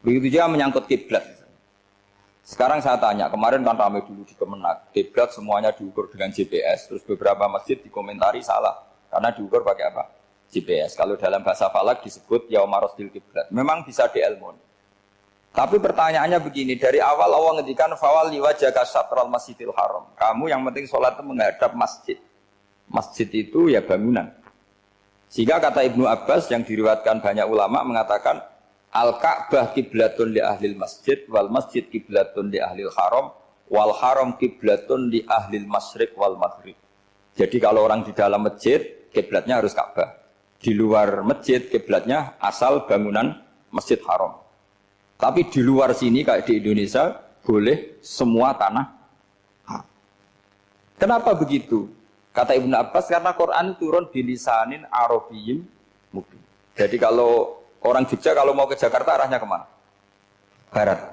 Begitu juga menyangkut kiblat. Sekarang saya tanya, kemarin kan ramai dulu di Kemenak, kiblat semuanya diukur dengan GPS, terus beberapa masjid dikomentari salah, karena diukur pakai apa? GPS. Kalau dalam bahasa falak disebut yaumarosdil kiblat. Memang bisa diilmon. Tapi pertanyaannya begini, dari awal Allah ngendikan fawal liwajhaka syatral masjidil haram. Kamu yang penting sholat itu menghadap masjid. Masjid itu ya bangunan. Sehingga kata Ibnu Abbas yang diriwayatkan banyak ulama mengatakan Al-Ka'bah kiblatun li ahlil masjid wal masjid kiblatun li ahlil haram wal haram kiblatun li ahlil masyriq wal maghrib. Jadi kalau orang di dalam masjid kiblatnya harus Ka'bah. Di luar masjid kiblatnya asal bangunan Masjid Haram. Tapi di luar sini kayak di Indonesia boleh semua tanah. Kenapa begitu? Kata Ibnu Abbas karena Quran turun bilisanin arabiyyin mubin. Jadi kalau orang Jogja kalau mau ke Jakarta arahnya kemana? Barat.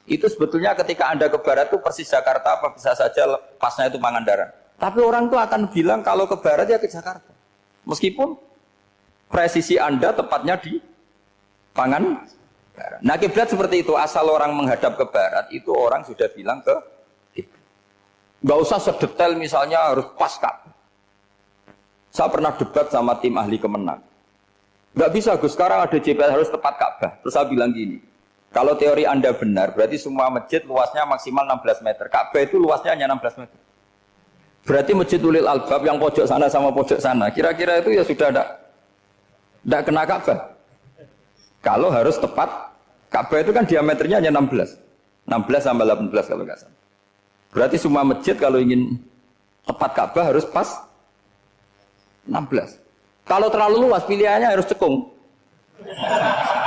Itu sebetulnya ketika Anda ke barat itu persis Jakarta apa bisa saja pasnya itu Pangandaran. Tapi orang itu akan bilang kalau ke barat ya ke Jakarta. Meskipun presisi Anda tepatnya di Pangandaran. Nah kiblat seperti itu, asal orang menghadap ke barat itu orang sudah bilang ke kiblat. Nggak usah sedetail misalnya harus pas Ka'bah. Saya pernah debat sama tim ahli Kemenak. Nggak bisa Gus, sekarang ada GPS harus tepat Ka'bah. Terus saya bilang gini, kalau teori Anda benar, berarti semua masjid luasnya maksimal 16 meter. Ka'bah itu luasnya hanya 16 meter. Berarti masjid Ulil Albab yang pojok sana sama pojok sana, kira-kira itu ya sudah tidak kena Ka'bah. Kalau harus tepat, Ka'bah itu kan diameternya hanya 16. 16 sampai 18 kalau nggak salah. Berarti semua masjid kalau ingin tepat Ka'bah harus pas 16. Kalau terlalu luas pilihannya harus cekung.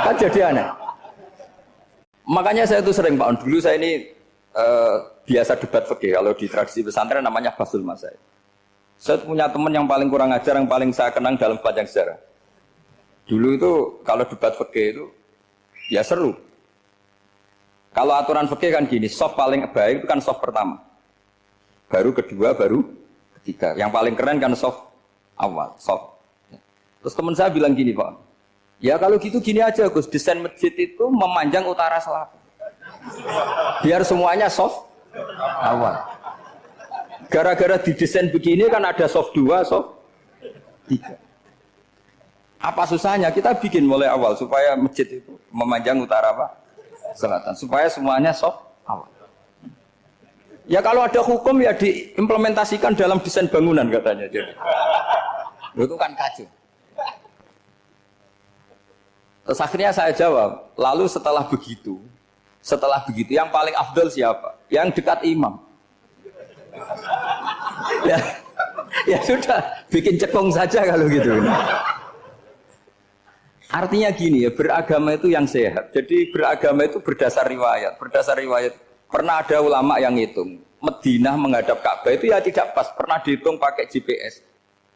Kan jadi aneh. Makanya saya itu sering Pak, dulu saya ini biasa debat fikih. Kalau di tradisi pesantren namanya Basul Masail. Saya punya teman yang paling kurang ajar, yang paling saya kenang dalam panjang sejarah. Dulu itu kalau debat fikih itu ya seru. Kalau aturan fikih kan gini, soft paling baik itu kan soft pertama. Baru kedua, baru ketiga. Yang paling keren kan soft awal, soft. Terus teman saya bilang gini Pak, ya kalau gitu gini aja Gus, desain masjid itu memanjang utara selatan. Biar semuanya soft awal. Gara-gara didesain begini kan ada soft 2, soft 3. Apa susahnya? Kita bikin mulai awal supaya masjid itu memanjang utara apa? Selatan. Supaya semuanya soft awal. Ya kalau ada hukum ya diimplementasikan dalam desain bangunan katanya. Jadi itu kan kacau. Terus akhirnya saya jawab, lalu setelah begitu yang paling afdal siapa? Yang dekat imam. Ya sudah, bikin cekung saja kalau gitu. Artinya gini ya, beragama itu yang sehat. Jadi beragama itu berdasar riwayat. Berdasar riwayat, pernah ada ulama yang hitung, Madinah menghadap Ka'bah itu ya tidak pas. Pernah dihitung pakai GPS.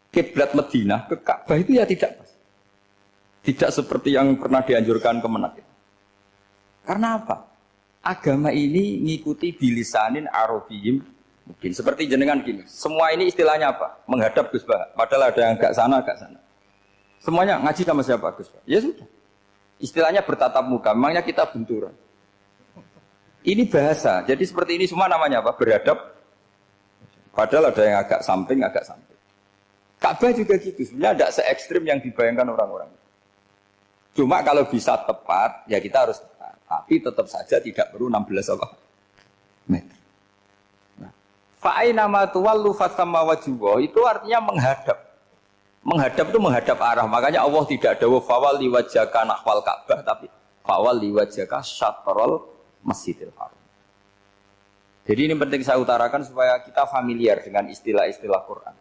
Kiblat Madinah ke Ka'bah itu ya tidak pas. Tidak seperti yang pernah dianjurkan Kemenak. Karena apa? Agama ini ngikuti bilisanin arabiyyin mungkin. Seperti jenengan gini. Semua ini istilahnya apa? Menghadap Gus Bah. Padahal ada yang agak sana, agak sana. Semuanya ngaji sama siapa Gus Bah? Ya sudah. Istilahnya bertatap muka. Memangnya kita benturan. Ini bahasa. Jadi seperti ini semua namanya apa? Beradab. Padahal ada yang agak samping, agak samping. Ka'bah juga gitu. Sebenarnya tidak se-ekstrim yang dibayangkan orang-orang. Cuma kalau bisa tepat, ya kita harus tepat. Tapi tetap saja tidak perlu 16 meter. Nah, fa'aina ma tuwallu fathamma wajhuhu itu artinya menghadap. Menghadap itu menghadap arah. Makanya Allah tidak ada fawal liwajhaka nahwal Ka'bah, tapi fawal liwajhaka syatrul Masjidil Haram. Jadi ini penting saya utarakan supaya kita familiar dengan istilah-istilah Quran.